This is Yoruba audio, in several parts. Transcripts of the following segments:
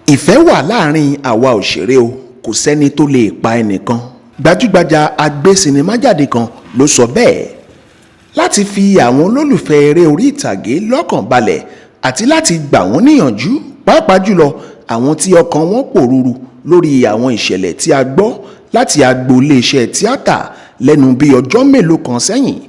ìfẹ́ wà láàrin àwa òṣèré o, kò sẹ́ni tó lè pa ẹnìkan. Gbajúgbajà agbé sinimá jáde kan ló sọ bẹ́ẹ̀. Láti fi àwọn olólùfẹ́ eré orí ìtàgé lọ́kàn balẹ̀ àti láti gbà wọ́n níyànjú, pàápàá jùlọ àwọn tí ọkàn wọn pòrúurú lórí àwọn ìṣẹ̀lẹ̀ tí a gbọ́ láti agbo iléeṣẹ́ tíátà lẹ́nu bí ọjọ́ mélòó kan sẹ́yìn.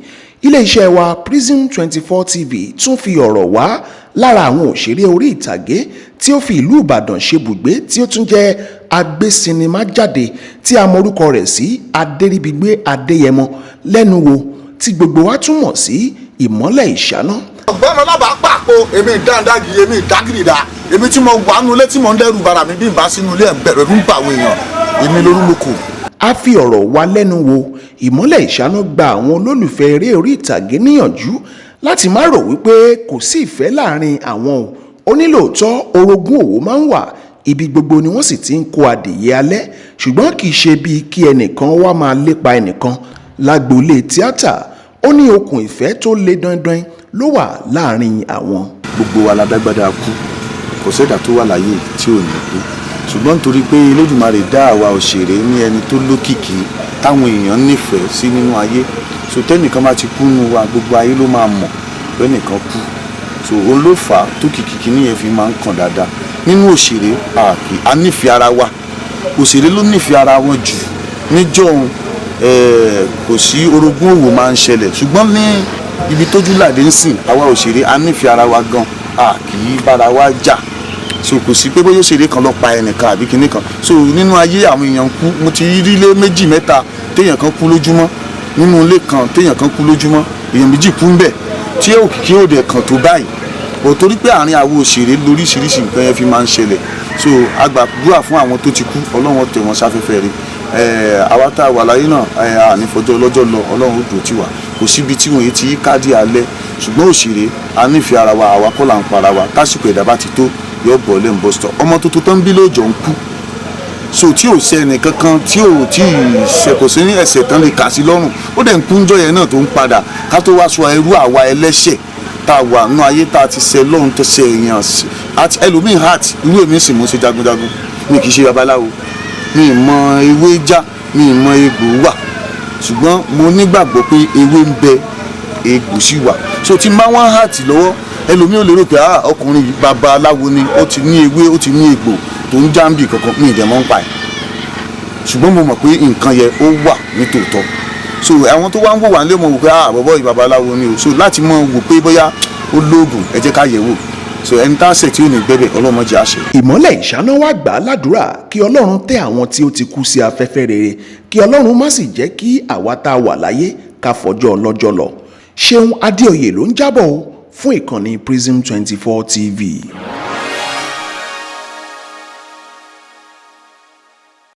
Iléeṣẹ́ wa Prism 24 TV tún fi ọ̀rọ̀ wá lára àwọn òṣèré orí ìtàgé tí ó fi ìlú Ìbàdàn ṣebùgbé tí ó tún jẹ́ agbé sinimá jáde tí a mọrúkọ rẹ̀ sí Adéríbigbé Adéyẹmọ lẹ́nu wò tí gbogbo wa tún mọ̀ sí ìmọ́lẹ̀ ìṣáná. ọ̀gbọ́n ọlọ́ba pàpọ̀ èmi ìdáǹdàgì èmi ìdágìrìdà èmi tí mo wà nulẹ̀ tí mo ń dẹ́rù bara mi bí n bá sínú ilé ẹ̀ bẹ̀rẹ̀ ń bà àwọn èèyàn èmi lórúkọ. A fi ọ̀rọ̀ wa lẹ́nu wò ìmọ́lẹ̀ ìṣáná gba àwọn olólùfẹ́ eré orí ìtàgé níyànjú láti má rò wípé kò sí ìfẹ́ láàrin àwọn o. Ó ní lóòótọ́ orogún òwò máa ń wà ibi gbogbo ni wọ́n sì ti ń kó adìyẹ alẹ́, ṣùgbọ́n kì í ṣe bíi kí ẹnìkan wá máa lépa ẹnìkan. Lágboolé tíátà ó ní okùn ìfẹ́ tó le dandan ló wà láàrin àwọn. Gbogbo wa la dágbádá kú, kò sẹ́dá tó wà láyé tí ò ní kú, ṣùgbọ́n nítorí pé Olódùmarè dá àwa òṣèré ní ẹni tó lókìkí táwọn èèyàn nífẹ̀ẹ́ sí nínú ayé. So tẹ́nìkan bá ti kú nù wa, gbogbo ayé ló máa mọ̀ pé ẹnìkan kú. So òun ló fà á tó kìkìkì níyẹn fi máa ń kàn dáadáa. Nínú òṣèré a nífẹ̀ẹ́ ara wa, òṣèré ló nífẹ̀ẹ́ ara wọn jù. Níjọ́un kò sí orogún òwò máa ń ṣẹlẹ̀, ṣùgbọ́n ní ibi tójú làdé ń sìn àwa òṣèré a nífẹ̀ẹ́ ara wa gan, kì í bára wa jà. So kò sí pé bóyá òṣèré kan lọ pa ẹnìkan àbí kinní kan. So nínú ayé àwọn èèyàn kú, mo ti rí ilé méjì mẹ́ta téèyàn kan kú lójúmọ́, nínú ilé kan téèyàn kan kú lójúmọ́, èèyàn méjì kú ń bẹ̀ tí òkìkí òde kan tó báyìí. Ò torí pé àárín àwọn òṣèré lóríṣiríṣi nǹkan yẹn fi máa ń ṣẹlẹ̀. So a gbàdúrà fún àwọn tó ti kú, Ọlọ́run tẹ̀ wọ́n sáfẹ́fẹ́ rí. Àwa tá a wà láyé náà ànífọjọ́ ọlọ́jọ́ lọ, Ọlọ́run ó dùn tì wá. Kò síbi tí wọ́n yé ti káàdì alẹ́, ṣùgbọ́n òṣèré a nífẹ̀ẹ́ ara wa, àwa kọ́ là ń para wa. Tásìkò ẹ̀dá bá ti tó yóò bọ̀ lẹ́nu bọ́sítọ̀. Ọmọ tuntun tó ń bí lóòjọ́ ń kú. So tí ò ṣe ẹnìkankan tí ò tí ì ṣe kò sí ní ẹ̀ṣẹ̀ tán lè kà sí lọ́rùn, ó dẹ̀ ń kúnjọ́ yẹn náà tó ń padà ká tó wá sọ ẹrú àwa ẹlẹ́ṣẹ̀ tá a wà nínú ayé tá a ti ṣe lọ́run tó ṣe èèyàn àti ẹlòmíín heart irú èmi sì mú ṣe jagunjagun. Mi kì í ṣe babaláwo, mi ì mọ ewé já, mi ì mọ egbò wà, ṣùgbọ́n mo nígbàgbọ́ pé ewé ń bẹ egbò sì wà. So tí n bá wọ́n heart lọ́wọ́ ẹlòmíín ò lérò pé ọkùnrin yìí babaláwo ni, ó ti ní ewé ó ti ní egbò tó ń jáǹbì kankan, mi ì dẹ̀ mọ́ ń pa ẹ̀, ṣùgbọ́n mo mọ̀ pé nǹkan yẹn ó wà nítòótọ́. So àwọn tó wá ń wò wá nílé mọ̀ wò pé bọ̀bọ̀ yìí babaláwo ni o. So láti mọ̀ wò pé bóyá ó lóògùn ẹ jẹ́ ká yẹ̀ wò. So ẹni tá a ṣẹ̀ tí ò ní gbẹ́bẹ̀ Ọlọ́run jẹ́ àṣẹ. Ìmọ́lẹ̀ ìṣáná wá gbà á ládùúrà kí Ọlọ́run tẹ́ àwọn tí ó ti kú sí afẹ́fẹ́ rere, kí Ọlọ́run má sì jẹ́ kí àwa tá a wà láyé ká fọjọ́ ọlọ́jọ́ lọ. Ṣeun Adéoyè ló ń jábọ̀ fún ìkànnì Prism 24 TV.